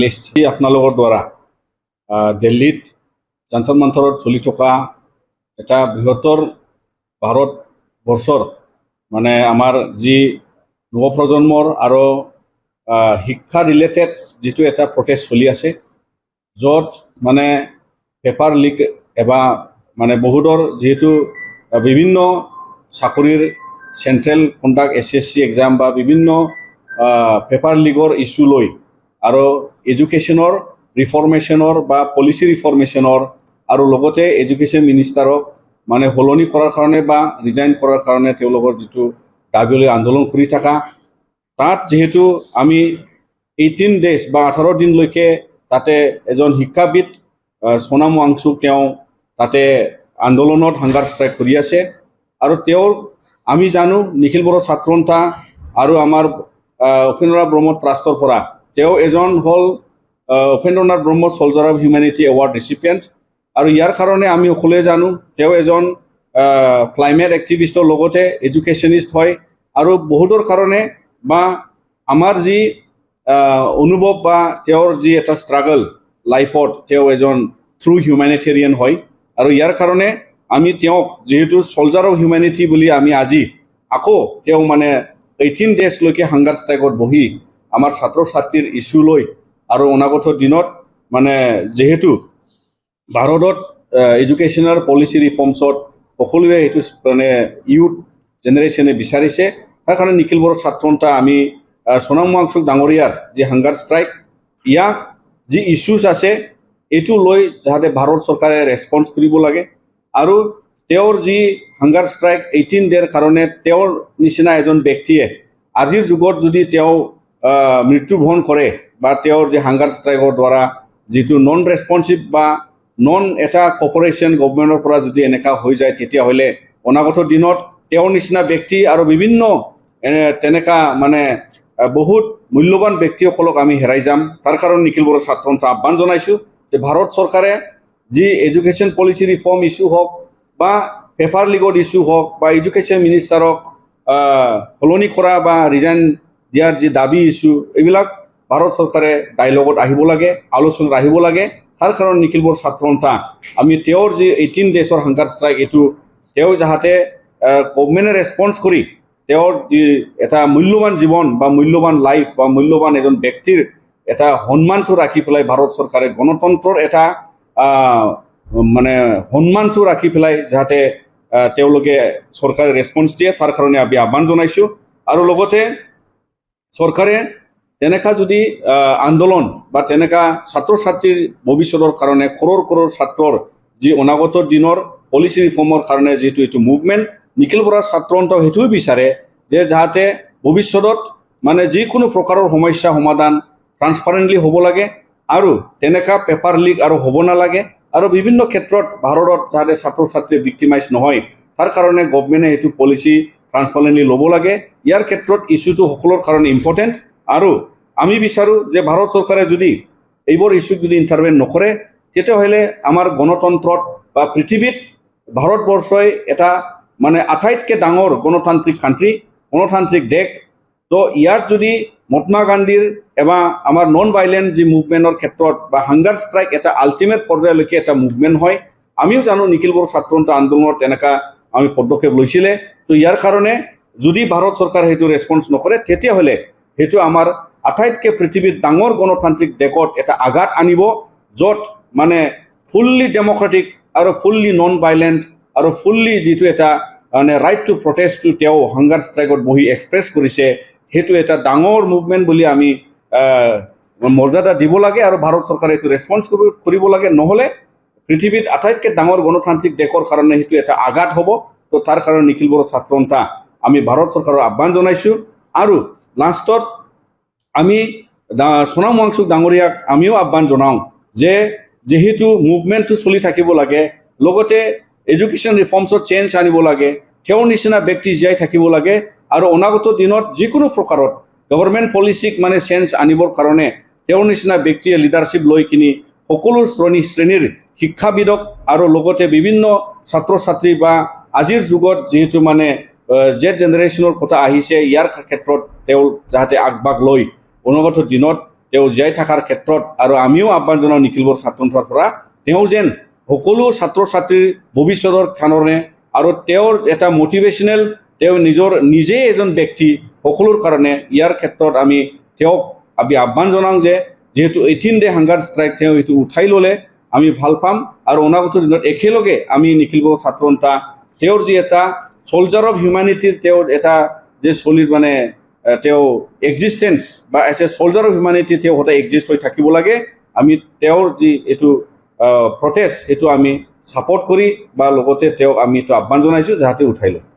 List আপোনালোকৰ দ্বাৰা দিল্লীত যন্তৰ মন্তৰত চলি থকা এটা বৃহত্তৰ ভাৰতবৰ্ষৰ মানে আমাৰ যি নৱপ্ৰজন্মৰ আৰু শিক্ষা ৰিলেটেড যিটো এটা প্ৰটেষ্ট চলি আছে, য'ত মানে পেপাৰ লিক এবা মানে বহুতৰ যিহেতু বিভিন্ন চাকৰিৰ চেণ্ট্ৰেল কণ্ডাক্ট SSC এক্সাম বা বিভিন্ন পেপাৰ লিকৰ ইছ্যু লৈ আৰু এডুকেশ্যনৰ ৰিফৰ্মেশ্যনৰ বা পলিচি ৰিফৰ্মেশ্যনৰ আৰু লগতে এডুকেশ্যন মিনিষ্টাৰক মানে সলনি কৰাৰ কাৰণে বা ৰিজাইন কৰাৰ কাৰণে তেওঁলোকৰ যিটো দাবীলৈ আন্দোলন কৰি থকা, তাত যিহেতু আমি 18 ডেজ বা 18 দিনলৈকে তাতে এজন শিক্ষাবিদ সোনাম ৱাংচুক তেওঁ তাতে আন্দোলনত হাংগাৰ ষ্ট্ৰাইক কৰি আছে। আৰু তেওঁৰ আমি জানো নিখিল বড়ো ছাত্ৰ সন্থা আৰু আমাৰ উপেন্দ্ৰনাথ ব্ৰহ্ম ট্ৰাষ্টৰ পৰা তেওঁ এজন হ'ল Upendranath Brahma soldier of humanity award recipient. আৰু ইয়াৰ কাৰণে আমি সকলোৱে জানো তেওঁ এজন ক্লাইমেট এক্টিভিষ্টৰ লগতে এডুকেশ্যনিষ্ট হয়। আৰু বহুতৰ কাৰণে বা আমাৰ যি অনুভৱ বা তেওঁৰ যি এটা ষ্ট্ৰাগল লাইফত তেওঁ এজন থ্ৰু হিউমেনিটেৰিয়ান হয়। আৰু ইয়াৰ কাৰণে আমি তেওঁক যিহেতু ছলজাৰ অফ হিউমেনিটি বুলি আমি আজি আকৌ তেওঁ মানে 18 ডেজলৈকে হাংগাৰ ষ্ট্ৰাইকত বহি আমাৰ ছাত্ৰ ছাত্ৰীৰ ইছ্যু লৈ আৰু অনাগত দিনত মানে যিহেতু ভাৰতত এডুকেশ্যনৰ পলিচি ৰিফৰ্মছত সকলোৱে এইটো মানে ইউথ জেনেৰেশ্যনে বিচাৰিছে। তাৰ কাৰণে নিখিল বড়ো ছাত্ৰ সন্থা আমি সোনাম ৱাংচুক ডাঙৰীয়াৰ যি হাংগাৰ ষ্ট্ৰাইক ইয়াক যি ইছ্যুজ আছে এইটো লৈ যাতে ভাৰত চৰকাৰে ৰেছপন্স কৰিব লাগে। আৰু তেওঁৰ যি হাংগাৰ ষ্ট্ৰাইক 18 ডেৰ কাৰণে তেওঁৰ নিচিনা এজন ব্যক্তিয়ে আজিৰ যুগত যদি তেওঁ মৃত্যুবৰণ কৰে বা তেওঁৰ যি হাংগাৰ ষ্ট্ৰাইকৰ দ্বাৰা যিটো নন ৰেছপন্সিভ বা নন এটা কৰ্পৰেশ্যন গভৰ্ণমেণ্টৰ পৰা যদি এনেকুৱা হৈ যায়, তেতিয়াহ'লে অনাগত দিনত তেওঁৰ নিচিনা ব্যক্তি আৰু বিভিন্ন তেনেকুৱা মানে বহুত মূল্যৱান ব্যক্তিসকলক আমি হেৰাই যাম। তাৰ কাৰণে নিখিল বড়ো ছাত্ৰ সন্থা আহ্বান জনাইছোঁ যে ভাৰত চৰকাৰে যি এডুকেশ্যন পলিচি ৰিফৰ্ম ইছ্যু হওক বা পেপাৰ লিকৰ ইছ্যু হওক বা এডুকেশ্যন মিনিষ্টাৰক সলনি কৰা বা ৰিজাইন দিয়াৰ যি দাবী ইছ্যু, এইবিলাক ভাৰত চৰকাৰে ডাইলগত আহিব লাগে, আলোচনাত আহিব লাগে। তাৰ কাৰণে নিখিল বড়ো ছাত্ৰ সন্থা আমি তেওঁৰ যি 18 ডেজৰ হাংগাৰ ষ্ট্ৰাইক এইটো তেওঁ যাতে গভৰ্ণমেণ্টে ৰেছপন্স কৰি তেওঁৰ যি এটা মূল্যৱান জীৱন বা মূল্যৱান লাইফ বা মূল্যৱান এজন ব্যক্তিৰ এটা সন্মানটো ৰাখি পেলাই ভাৰত চৰকাৰে গণতন্ত্ৰৰ এটা মানে সন্মানটো ৰাখি পেলাই যাতে তেওঁলোকে চৰকাৰে ৰেছপন্স দিয়ে, তাৰ কাৰণে আমি আহ্বান জনাইছোঁ। আৰু লগতে চৰকাৰে তেনেকুৱা যদি আন্দোলন বা তেনেকুৱা ছাত্ৰ ছাত্ৰীৰ ভৱিষ্যতৰ কাৰণে কৰোৰ ছাত্ৰৰ যি অনাগত দিনৰ পলিচি ৰিফৰ্মৰ কাৰণে যিহেতু এইটো মুভমেণ্ট নিখিল বড়ো ছাত্ৰ সন্থাও সেইটোও বিচাৰে যে যাতে ভৱিষ্যতত মানে যিকোনো প্ৰকাৰৰ সমস্যা সমাধান ট্ৰান্সপাৰেণ্টলি হ'ব লাগে আৰু তেনেকুৱা পেপাৰ লিক আৰু হ'ব নালাগে। আৰু বিভিন্ন ক্ষেত্ৰত ভাৰতত যাতে ছাত্ৰ ছাত্ৰী ভিক্টিমাইজ নহয়, তাৰ কাৰণে গভৰ্ণমেণ্টে এইটো পলিচি ট্ৰান্সপাৰেণ্টলি ল'ব লাগে। ইয়াৰ ক্ষেত্ৰত ইছ্যুটো সকলোৰ কাৰণে ইম্পৰ্টেণ্ট। আৰু আমি বিচাৰোঁ যে ভাৰত চৰকাৰে যদি এইবোৰ ইছ্যুত যদি ইণ্টাৰভেন নকৰে, তেতিয়াহ'লে আমাৰ গণতন্ত্ৰত বা পৃথিৱীত ভাৰতবৰ্ষই এটা মানে আটাইতকৈ ডাঙৰ গণতান্ত্ৰিক কাণ্ট্ৰি, গণতান্ত্ৰিক দেশ। তো ইয়াত যদি মহাত্মা গান্ধীৰ এবা আমাৰ নন ভাইলেণ্ট যি মুভমেণ্টৰ ক্ষেত্ৰত বা হাংগাৰ ষ্ট্ৰাইক এটা আল্টিমেট পৰ্যায়লৈকে এটা মুভমেণ্ট হয়, আমিও জানো নিখিল বড়ো ছাত্ৰ সন্থা আন্দোলনত তেনেকুৱা আমি পদক্ষেপ লৈছিলে। তো ইয়াৰ কাৰণে যদি ভাৰত চৰকাৰে সেইটো ৰেছপন্স নকৰে, তেতিয়াহ'লে সেইটো আমাৰ আটাইতকৈ পৃথিৱীত ডাঙৰ গণতান্ত্ৰিক দেশত এটা আঘাত আনিব, য'ত মানে ফুল্লি ডেমক্ৰেটিক আৰু ফুল্লি নন ভাইলেণ্ট আৰু ফুল্লি যিটো এটা মানে ৰাইট টু প্ৰটেষ্টটো তেওঁ হাংগাৰ ষ্ট্ৰাইকত বহি এক্সপ্ৰেছ কৰিছে, সেইটো এটা ডাঙৰ মুভমেণ্ট বুলি আমি মৰ্যাদা দিব লাগে। আৰু ভাৰত চৰকাৰে এইটো ৰেছপন্স কৰিব লাগে, নহ'লে পৃথিৱীত আটাইতকৈ ডাঙৰ গণতান্ত্ৰিক দেশৰ কাৰণে সেইটো এটা আঘাত হ'ব। তো তাৰ কাৰণে নিখিল বড়ো ছাত্ৰ সন্থা আমি ভাৰত চৰকাৰৰ আহ্বান জনাইছোঁ। আৰু লাষ্টত আমি সোনাম ৱাংচুক ডাঙৰীয়াক আমিও আহ্বান জনাওঁ যে যিহেতু মুভমেণ্টটো চলি থাকিব লাগে, লগতে এডুকেশ্যন ৰিফৰ্মছত চেঞ্জ আনিব লাগে, তেওঁৰ নিচিনা ব্যক্তি জীয়াই থাকিব লাগে। আৰু অনাগত দিনত যিকোনো প্ৰকাৰত গভৰ্ণমেণ্ট পলিচিক মানে চেঞ্জ আনিবৰ কাৰণে তেওঁৰ নিচিনা ব্যক্তিয়ে লিডাৰশ্বিপ লৈ কিনি সকলো শ্ৰেণীৰ শিক্ষাবিদক আৰু লগতে বিভিন্ন ছাত্ৰ ছাত্ৰী বা আজিৰ যুগত যিহেতু মানে জেড জেনেৰেশ্যনৰ কথা আহিছে, ইয়াৰ ক্ষেত্ৰত তেওঁ যাতে আগভাগ লৈ অনুগত দিনত তেওঁ জীয়াই থকাৰ ক্ষেত্ৰত আৰু আমিও আহ্বান জনাওঁ নিখিল বড়ো ছাত্ৰ সন্থাৰ পৰা তেওঁ যেন সকলো ছাত্ৰ ছাত্ৰীৰ ভৱিষ্যতৰ কাৰণে আৰু তেওঁৰ এটা মটিভেশ্যনেল তেওঁ নিজেই এজন ব্যক্তি সকলোৰ কাৰণে ইয়াৰ ক্ষেত্ৰত আমি তেওঁক আহ্বান জনাওঁ যে যিহেতু 18 ডে হাংগাৰ ষ্ট্ৰাইক তেওঁ এইটো উঠাই ল'লে আমি ভাল পাম আৰু অনাগত দিনত একেলগে আমি নিখিল বড়ো ছাত্ৰ সন্থা তেওঁৰ যি এটা চলজাৰ অফ হিউমেনিটিৰ তেওঁৰ এটা যে চলিৰ মানে তেওঁ এক্সিষ্টেঞ্চ বা as a scholar of humanity তেওঁ সদায় এক্সিষ্ট হৈ থাকিব লাগে আমি তেওঁৰ যি এইটো প্ৰটেষ্ট এইটো আমি ছাপৰ্ট কৰি বা লগতে তেওঁক আমি এইটো আহ্বান জনাইছোঁ যাতে উঠাই লওঁ